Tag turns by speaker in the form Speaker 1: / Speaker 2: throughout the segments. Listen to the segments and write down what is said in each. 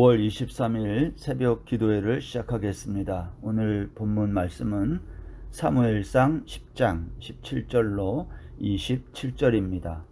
Speaker 1: 5월 23일 새벽 기도회를 시작하겠습니다. 오늘 본문 말씀은 사무엘상 10장 17절로 27절입니다.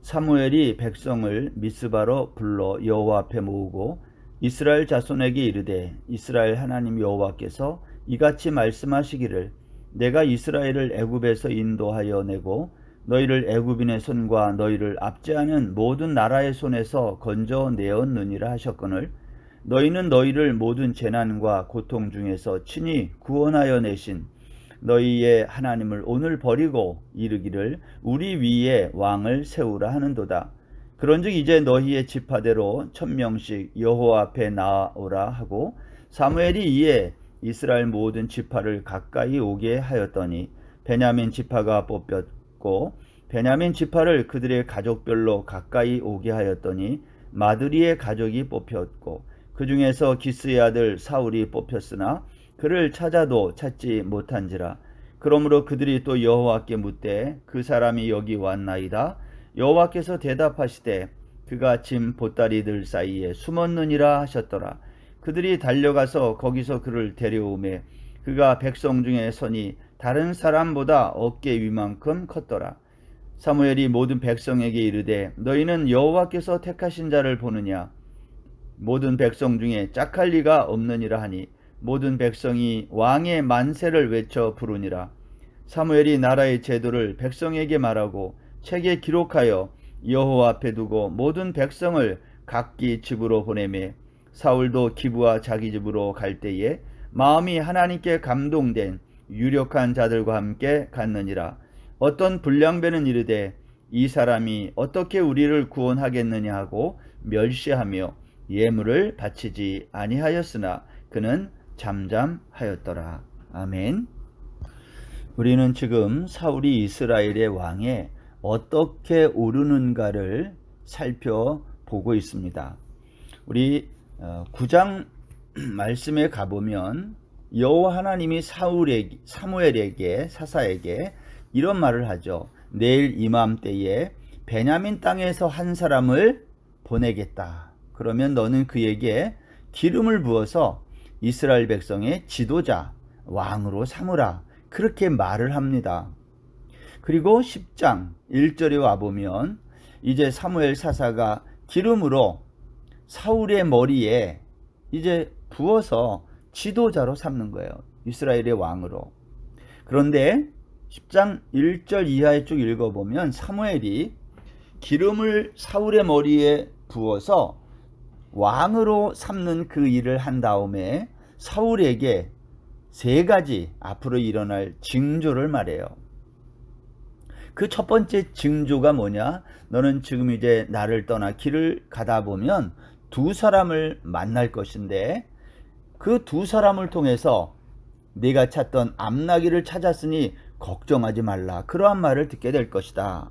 Speaker 1: 사무엘이 백성을 미스바로 불러 여호와 앞에 모으고 이스라엘 자손에게 이르되 이스라엘 하나님 여호와께서 이같이 말씀하시기를 내가 이스라엘을 애굽에서 인도하여 내고 너희를 애굽인의 손과 너희를 압제하는 모든 나라의 손에서 건져내었느니라 하셨거늘 너희는 너희를 모든 재난과 고통 중에서 친히 구원하여 내신 너희의 하나님을 오늘 버리고 이르기를 우리 위에 왕을 세우라 하는도다. 그런즉 이제 너희의 지파대로 1000명씩 여호와 앞에 나오라 하고 사무엘이 이에 이스라엘 모든 지파를 가까이 오게 하였더니 베냐민 지파가 뽑혔고 베냐민 지파를 그들의 가족별로 가까이 오게 하였더니 마드리의 가족이 뽑혔고 그 중에서 기스의 아들 사울이 뽑혔으나 그를 찾아도 찾지 못한지라. 그러므로 그들이 또 여호와께 묻되 그 사람이 여기 왔나이다. 여호와께서 대답하시되 그가 짐 보따리들 사이에 숨었느니라 하셨더라. 그들이 달려가서 거기서 그를 데려오매 그가 백성 중에 서니 다른 사람보다 어깨 위만큼 컸더라. 사무엘이 모든 백성에게 이르되 너희는 여호와께서 택하신 자를 보느냐. 모든 백성 중에 짝할 리가 없느니라 하니 모든 백성이 왕의 만세를 외쳐 부르니라. 사무엘이 나라의 제도를 백성에게 말하고 책에 기록하여 여호와 앞에 두고 모든 백성을 각기 집으로 보내매 사울도 기브와 자기 집으로 갈 때에 마음이 하나님께 감동된 유력한 자들과 함께 갔느니라. 어떤 불량배는 이르되 이 사람이 어떻게 우리를 구원하겠느냐 하고 멸시하며 예물을 바치지 아니하였으나 그는 잠잠하였더라. 아멘. 우리는 지금 사울이 이스라엘의 왕에 어떻게 오르는가를 살펴보고 있습니다. 우리 9장 말씀에 가보면 여호와 하나님이 사무엘에게 사사에게 이런 말을 하죠. 내일 이맘때에 베냐민 땅에서 한 사람을 보내겠다. 그러면 너는 그에게 기름을 부어서 이스라엘 백성의 지도자, 왕으로 삼으라. 그렇게 말을 합니다. 그리고 10장 1절에 와보면 이제 사무엘 사사가 기름으로 사울의 머리에 이제 부어서 지도자로 삼는 거예요. 이스라엘의 왕으로. 그런데 10장 1절 이하에 쭉 읽어보면 사무엘이 기름을 사울의 머리에 부어서 왕으로 삼는 그 일을 한 다음에 사울에게 3가지 앞으로 일어날 징조를 말해요. 그 첫 번째 징조가 뭐냐? 너는 지금 이제 나를 떠나 길을 가다 보면 2 사람을 만날 것인데 그 2 사람을 통해서 네가 찾던 암나기를 찾았으니 걱정하지 말라. 그러한 말을 듣게 될 것이다.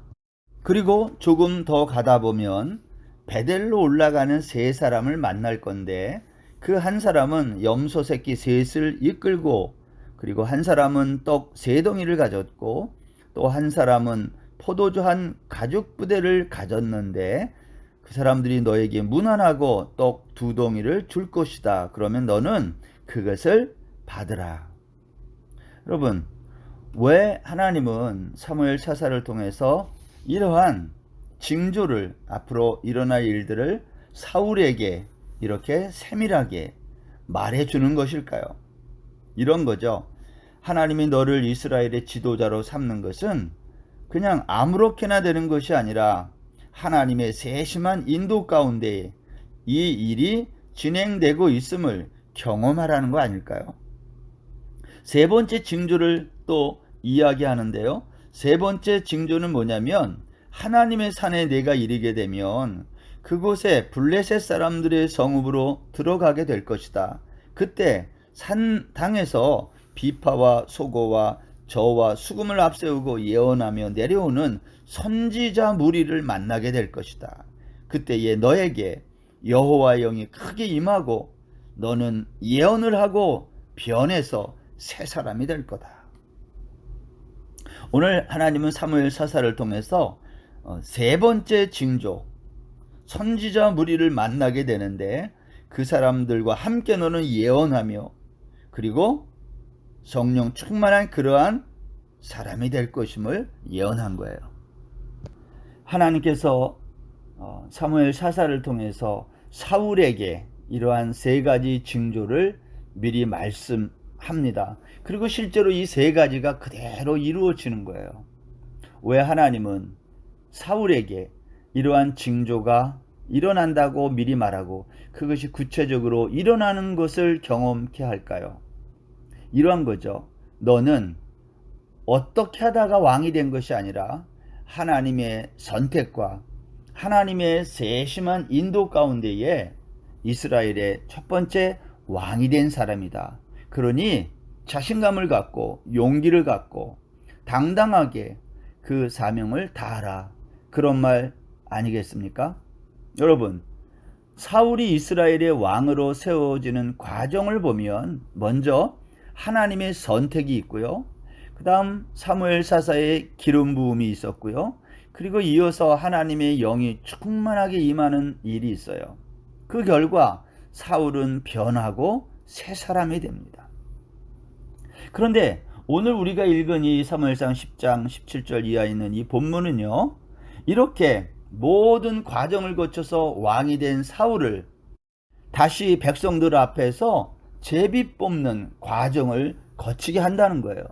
Speaker 1: 그리고 조금 더 가다 보면 베델로 올라가는 3 사람을 만날 건데 그 한 사람은 염소 새끼 3을 이끌고 그리고 한 사람은 떡 3덩이를 가졌고 또 한 사람은 포도주 한 가죽 부대를 가졌는데 그 사람들이 너에게 문안하고 떡 2덩이를 줄 것이다. 그러면 너는 그것을 받으라. 여러분, 왜 하나님은 사무엘 사사를 통해서 이러한 징조를 앞으로 일어날 일들을 사울에게 이렇게 세밀하게 말해주는 것일까요? 이런 거죠. 하나님이 너를 이스라엘의 지도자로 삼는 것은 그냥 아무렇게나 되는 것이 아니라 하나님의 세심한 인도 가운데 이 일이 진행되고 있음을 경험하라는 거 아닐까요? 3번째 징조를 또 이야기하는데요. 3번째 징조는 뭐냐면 하나님의 산에 내가 이르게 되면 그곳에 블레셋 사람들의 성읍으로 들어가게 될 것이다. 그때 산 당에서 비파와 소고와 저와 수금을 앞세우고 예언하며 내려오는 선지자 무리를 만나게 될 것이다. 그때에 너에게 여호와의 영이 크게 임하고 너는 예언을 하고 변해서 새 사람이 될 거다. 오늘 하나님은 사무엘 사사를 통해서 3번째 징조, 선지자 무리를 만나게 되는데 그 사람들과 함께 너는 예언하며 그리고 성령 충만한 그러한 사람이 될 것임을 예언한 거예요. 하나님께서 사무엘 사사를 통해서 사울에게 이러한 세 가지 징조를 미리 말씀합니다. 그리고 실제로 이 세 가지가 그대로 이루어지는 거예요. 왜 하나님은 사울에게 이러한 징조가 일어난다고 미리 말하고 그것이 구체적으로 일어나는 것을 경험케 할까요? 이러한 거죠. 너는 어떻게 하다가 왕이 된 것이 아니라 하나님의 선택과 하나님의 세심한 인도 가운데에 이스라엘의 첫 번째 왕이 된 사람이다. 그러니 자신감을 갖고 용기를 갖고 당당하게 그 사명을 다하라. 그런 말 아니겠습니까? 여러분, 사울이 이스라엘의 왕으로 세워지는 과정을 보면 먼저 하나님의 선택이 있고요. 그 다음 사무엘 사사의 기름 부음이 있었고요. 그리고 이어서 하나님의 영이 충만하게 임하는 일이 있어요. 그 결과 사울은 변하고 새 사람이 됩니다. 그런데 오늘 우리가 읽은 이 사무엘상 10장 17절 이하에 있는 이 본문은요, 이렇게 모든 과정을 거쳐서 왕이 된 사울을 다시 백성들 앞에서 제비 뽑는 과정을 거치게 한다는 거예요.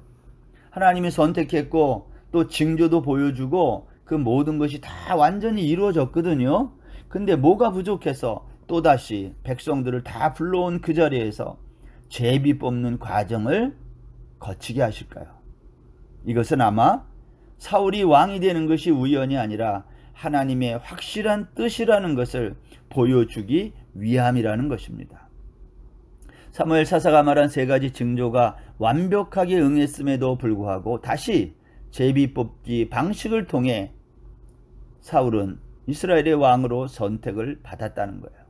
Speaker 1: 하나님이 선택했고 또 징조도 보여주고 그 모든 것이 다 완전히 이루어졌거든요. 근데 뭐가 부족해서 또다시 백성들을 다 불러온 그 자리에서 제비 뽑는 과정을 거치게 하실까요? 이것은 아마 사울이 왕이 되는 것이 우연이 아니라 하나님의 확실한 뜻이라는 것을 보여주기 위함이라는 것입니다. 사무엘 사사가 말한 세 가지 징조가 완벽하게 응했음에도 불구하고 다시 제비 뽑기 방식을 통해 사울은 이스라엘의 왕으로 선택을 받았다는 거예요.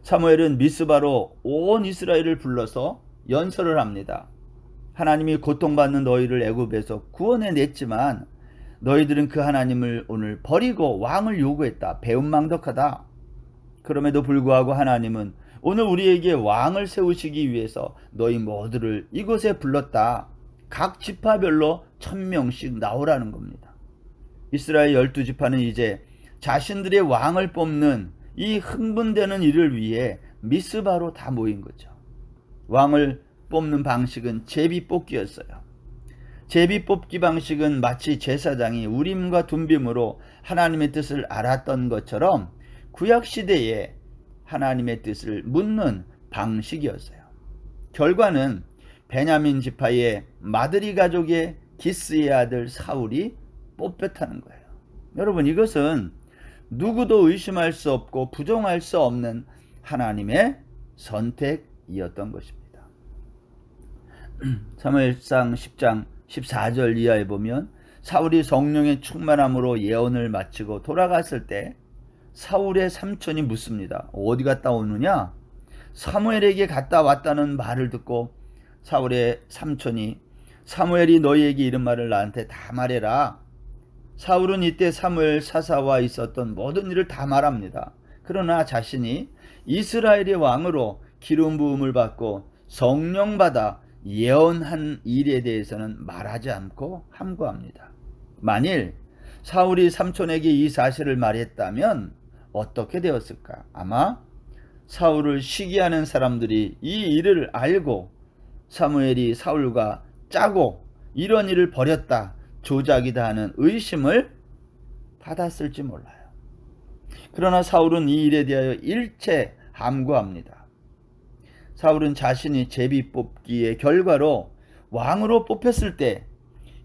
Speaker 1: 사무엘은 미스바로 온 이스라엘을 불러서 연설을 합니다. 하나님이 고통받는 너희를 애굽에서 구원해냈지만 너희들은 그 하나님을 오늘 버리고 왕을 요구했다. 배은망덕하다. 그럼에도 불구하고 하나님은 오늘 우리에게 왕을 세우시기 위해서 너희 모두를 이곳에 불렀다. 각 지파별로 1000명씩 나오라는 겁니다. 이스라엘 12지파는 이제 자신들의 왕을 뽑는 이 흥분되는 일을 위해 미스바로 다 모인 거죠. 왕을 뽑는 방식은 제비 뽑기였어요. 제비 뽑기 방식은 마치 제사장이 우림과 둠빔으로 하나님의 뜻을 알았던 것처럼 구약시대에 하나님의 뜻을 묻는 방식이었어요. 결과는 베냐민 지파의 마드리 가족의 기스의 아들 사울이 뽑혔다는 거예요. 여러분, 이것은 누구도 의심할 수 없고 부정할 수 없는 하나님의 선택이었던 것입니다. 사무엘상 10장 14절 이하에 보면 사울이 성령의 충만함으로 예언을 마치고 돌아갔을 때 사울의 삼촌이 묻습니다. 어디 갔다 오느냐? 사무엘에게 갔다 왔다는 말을 듣고 사울의 삼촌이 사무엘이 너희에게 이런 말을 나한테 다 말해라. 사울은 이때 사무엘 사사와 있었던 모든 일을 다 말합니다. 그러나 자신이 이스라엘의 왕으로 기름 부음을 받고 성령 받아 예언한 일에 대해서는 말하지 않고 함구합니다. 만일 사울이 삼촌에게 이 사실을 말했다면 어떻게 되었을까? 아마 사울을 시기하는 사람들이 이 일을 알고 사무엘이 사울과 짜고 이런 일을 벌였다, 조작이다 하는 의심을 받았을지 몰라요. 그러나 사울은 이 일에 대하여 일체 함구합니다. 사울은 자신이 제비 뽑기의 결과로 왕으로 뽑혔을 때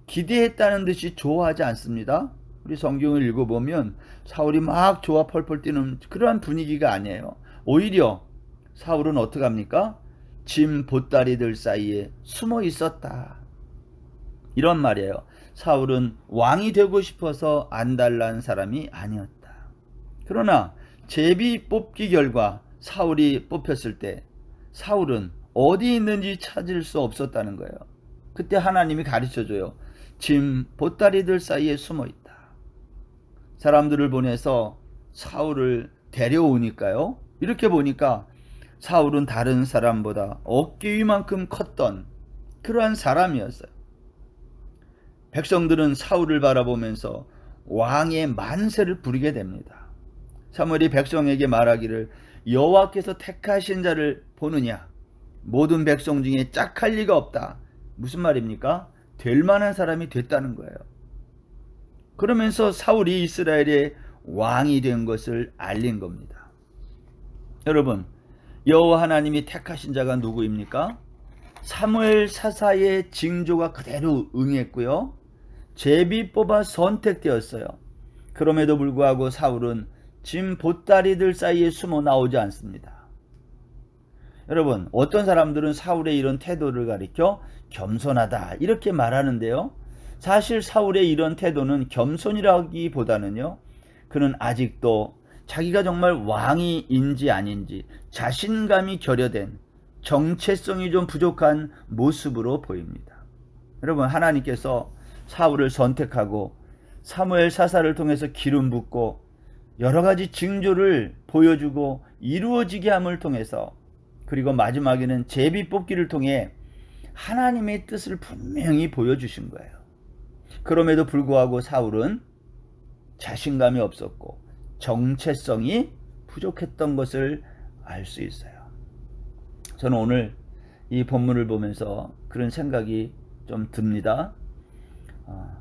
Speaker 1: 기대했다는 듯이 좋아하지 않습니다. 우리 성경을 읽어보면 사울이 막 좋아 펄펄 뛰는 그러한 분위기가 아니에요. 오히려 사울은 어떻게 합니까? 짐 보따리들 사이에 숨어 있었다. 이런 말이에요. 사울은 왕이 되고 싶어서 안달난 사람이 아니었다. 그러나 제비 뽑기 결과 사울이 뽑혔을 때 사울은 어디 있는지 찾을 수 없었다는 거예요. 그때 하나님이 가르쳐줘요. 짐 보따리들 사이에 숨어 있다. 사람들을 보내서 사울을 데려오니까요. 이렇게 보니까 사울은 다른 사람보다 어깨 위만큼 컸던 그러한 사람이었어요. 백성들은 사울을 바라보면서 왕의 만세를 부리게 됩니다. 사무엘이 백성에게 말하기를 여호와께서 택하신 자를 보느냐, 모든 백성 중에 짝할 리가 없다. 무슨 말입니까? 될 만한 사람이 됐다는 거예요. 그러면서 사울이 이스라엘의 왕이 된 것을 알린 겁니다. 여러분, 여호와 하나님이 택하신 자가 누구입니까? 사무엘 사사의 징조가 그대로 응했고요, 제비 뽑아 선택되었어요. 그럼에도 불구하고 사울은 짐 보따리들 사이에 숨어 나오지 않습니다. 여러분, 어떤 사람들은 사울의 이런 태도를 가리켜 겸손하다 이렇게 말하는데요, 사실 사울의 이런 태도는 겸손이라기보다는요, 그는 아직도 자기가 정말 왕이인지 아닌지 자신감이 결여된, 정체성이 좀 부족한 모습으로 보입니다. 여러분, 하나님께서 사울을 선택하고 사무엘 사사를 통해서 기름 붓고 여러 가지 징조를 보여주고 이루어지게 함을 통해서, 그리고 마지막에는 제비 뽑기를 통해 하나님의 뜻을 분명히 보여주신 거예요. 그럼에도 불구하고 사울은 자신감이 없었고 정체성이 부족했던 것을 알 수 있어요. 저는 오늘 이 본문을 보면서 그런 생각이 좀 듭니다.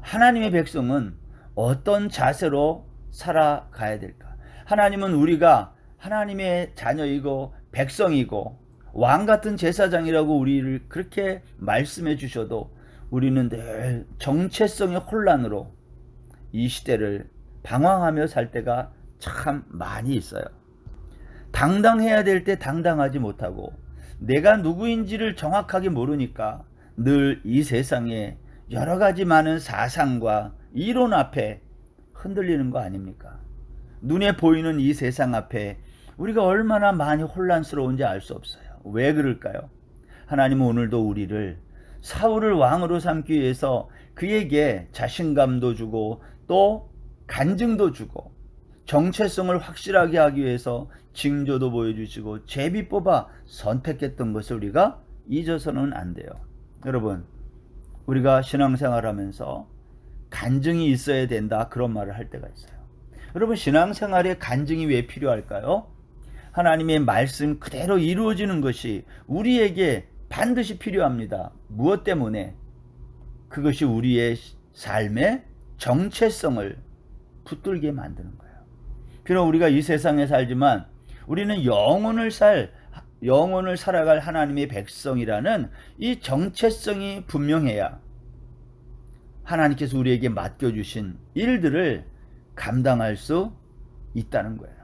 Speaker 1: 하나님의 백성은 어떤 자세로 살아가야 될까? 하나님은 우리가 하나님의 자녀이고 백성이고 왕 같은 제사장이라고 우리를 그렇게 말씀해 주셔도 우리는 늘 정체성의 혼란으로 이 시대를 방황하며 살 때가 참 많이 있어요. 당당해야 될 때 당당하지 못하고 내가 누구인지를 정확하게 모르니까 늘 이 세상에 여러 가지 많은 사상과 이론 앞에 흔들리는 거 아닙니까? 눈에 보이는 이 세상 앞에 우리가 얼마나 많이 혼란스러운지 알 수 없어요. 왜 그럴까요? 하나님은 오늘도 우리를 사울을 왕으로 삼기 위해서 그에게 자신감도 주고 또 간증도 주고 정체성을 확실하게 하기 위해서 징조도 보여주시고 제비 뽑아 선택했던 것을 우리가 잊어서는 안 돼요. 여러분, 우리가 신앙생활하면서 간증이 있어야 된다, 그런 말을 할 때가 있어요. 여러분, 신앙생활에 간증이 왜 필요할까요? 하나님의 말씀 그대로 이루어지는 것이 우리에게 반드시 필요합니다. 무엇 때문에? 그것이 우리의 삶의 정체성을 붙들게 만드는 거예요. 비록 우리가 이 세상에 살지만 우리는 영혼을 살아갈 하나님의 백성이라는 이 정체성이 분명해야 하나님께서 우리에게 맡겨주신 일들을 감당할 수 있다는 거예요.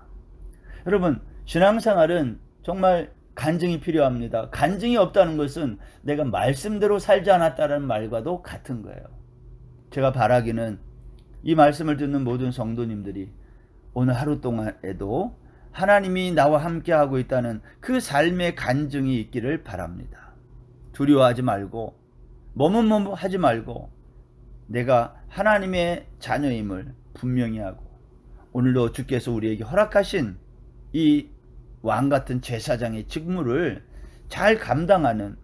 Speaker 1: 여러분, 신앙생활은 정말 간증이 필요합니다. 간증이 없다는 것은 내가 말씀대로 살지 않았다는 말과도 같은 거예요. 제가 바라기는 이 말씀을 듣는 모든 성도님들이 오늘 하루 동안에도 하나님이 나와 함께 하고 있다는 그 삶의 간증이 있기를 바랍니다. 두려워하지 말고 머뭇머뭇하지 말고 내가 하나님의 자녀임을 분명히 하고 오늘도 주께서 우리에게 허락하신 이 왕같은 제사장의 직무를 잘 감당하는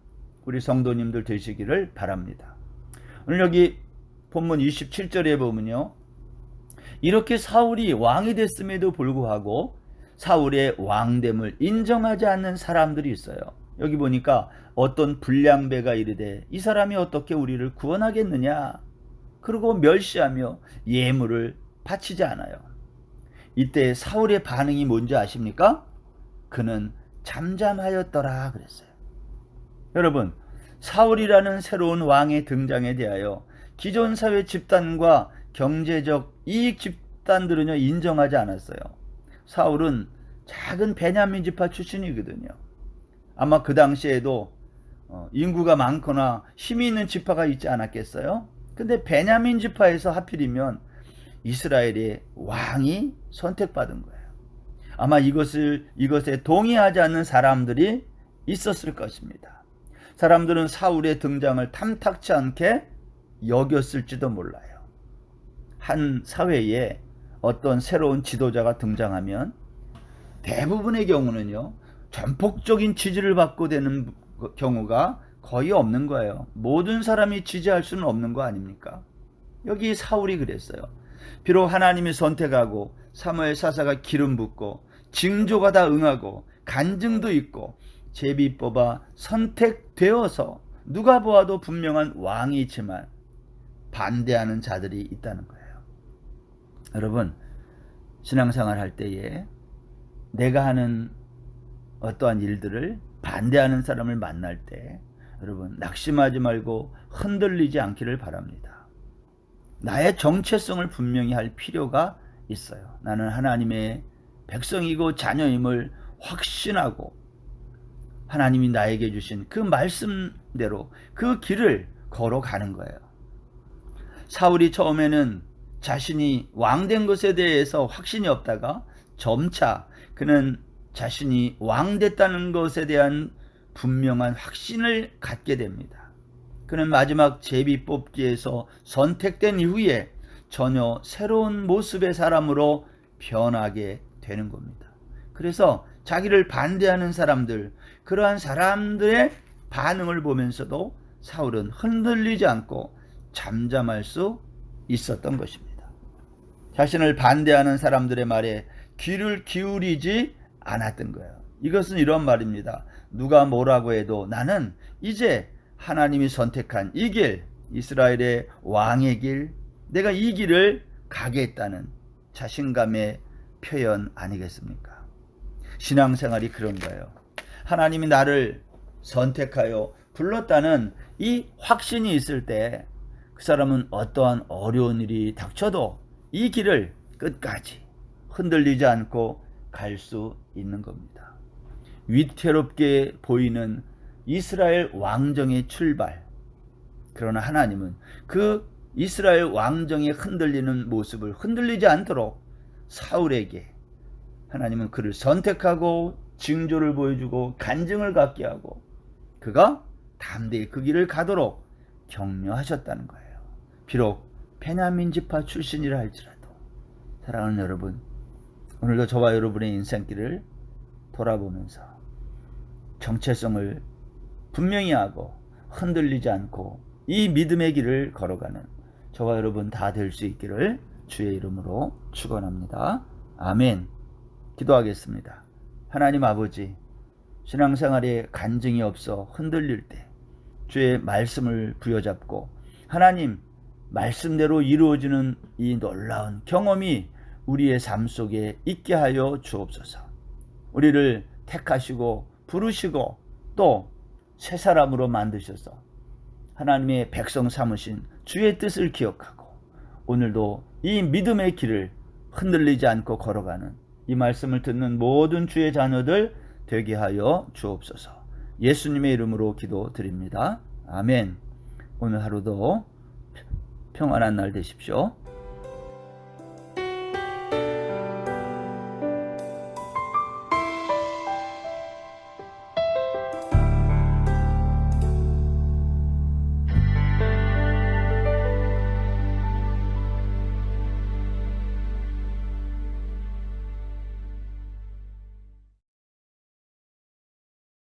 Speaker 1: 우리 성도님들 되시기를 바랍니다. 오늘 여기 본문 27절에 보면요, 이렇게 사울이 왕이 됐음에도 불구하고 사울의 왕됨을 인정하지 않는 사람들이 있어요. 여기 보니까 어떤 불량배가 이르되 이 사람이 어떻게 우리를 구원하겠느냐, 그리고 멸시하며 예물을 바치지 않아요. 이때 사울의 반응이 뭔지 아십니까? 그는 잠잠하였더라 그랬어요. 여러분, 사울이라는 새로운 왕의 등장에 대하여 기존 사회 집단과 경제적 이익 집단들은요 인정하지 않았어요. 사울은 작은 베냐민 지파 출신이거든요. 아마 그 당시에도 인구가 많거나 힘이 있는 지파가 있지 않았겠어요? 근데 베냐민 지파에서 하필이면 이스라엘의 왕이 선택받은 거예요. 아마 이것에 동의하지 않는 사람들이 있었을 것입니다. 사람들은 사울의 등장을 탐탁치 않게 여겼을지도 몰라요. 한 사회에 어떤 새로운 지도자가 등장하면 대부분의 경우는요, 전폭적인 지지를 받고 되는 경우가 거의 없는 거예요. 모든 사람이 지지할 수는 없는 거 아닙니까? 여기 사울이 그랬어요. 비록 하나님이 선택하고 사무엘 사사가 기름 붓고 징조가 다 응하고 간증도 있고 제비 뽑아 선택되어서 누가 보아도 분명한 왕이 있지만 반대하는 자들이 있다는 거예요. 여러분, 신앙생활 할 때에 내가 하는 어떠한 일들을 반대하는 사람을 만날 때 여러분 낙심하지 말고 흔들리지 않기를 바랍니다. 나의 정체성을 분명히 할 필요가 있어요. 나는 하나님의 백성이고 자녀임을 확신하고 하나님이 나에게 주신 그 말씀대로 그 길을 걸어가는 거예요. 사울이 처음에는 자신이 왕된 것에 대해서 확신이 없다가 점차 그는 자신이 왕됐다는 것에 대한 분명한 확신을 갖게 됩니다. 그는 마지막 제비 뽑기에서 선택된 이후에 전혀 새로운 모습의 사람으로 변하게 되는 겁니다. 그래서 자기를 반대하는 사람들, 그러한 사람들의 반응을 보면서도 사울은 흔들리지 않고 잠잠할 수 있었던 것입니다. 자신을 반대하는 사람들의 말에 귀를 기울이지 않았던 거예요. 이것은 이런 말입니다. 누가 뭐라고 해도 나는 이제 하나님이 선택한 이 길, 이스라엘의 왕의 길, 내가 이 길을 가겠다는 자신감의 표현 아니겠습니까? 신앙생활이 그런 거예요. 하나님이 나를 선택하여 불렀다는 이 확신이 있을 때 그 사람은 어떠한 어려운 일이 닥쳐도 이 길을 끝까지 흔들리지 않고 갈 수 있는 겁니다. 위태롭게 보이는 이스라엘 왕정의 출발. 그러나 하나님은 그 이스라엘 왕정의 흔들리는 모습을 흔들리지 않도록 사울에게 하나님은 그를 선택하고 징조를 보여주고 간증을 갖게 하고 그가 담대히 그 길을 가도록 격려하셨다는 거예요. 비록 베냐민 지파 출신이라 할지라도 사랑하는 여러분, 오늘도 저와 여러분의 인생길을 돌아보면서 정체성을 분명히 하고 흔들리지 않고 이 믿음의 길을 걸어가는 저와 여러분 다 될 수 있기를 주의 이름으로 축원합니다. 아멘. 기도하겠습니다. 하나님 아버지, 신앙생활에 간증이 없어 흔들릴 때 주의 말씀을 부여잡고 하나님 말씀대로 이루어지는 이 놀라운 경험이 우리의 삶 속에 있게 하여 주옵소서. 우리를 택하시고 부르시고 또 새 사람으로 만드셔서 하나님의 백성 삼으신 주의 뜻을 기억하고 오늘도 이 믿음의 길을 흔들리지 않고 걸어가는 이 말씀을 듣는 모든 주의 자녀들 되게 하여 주옵소서. 예수님의 이름으로 기도드립니다. 아멘. 오늘 하루도 평안한 날 되십시오.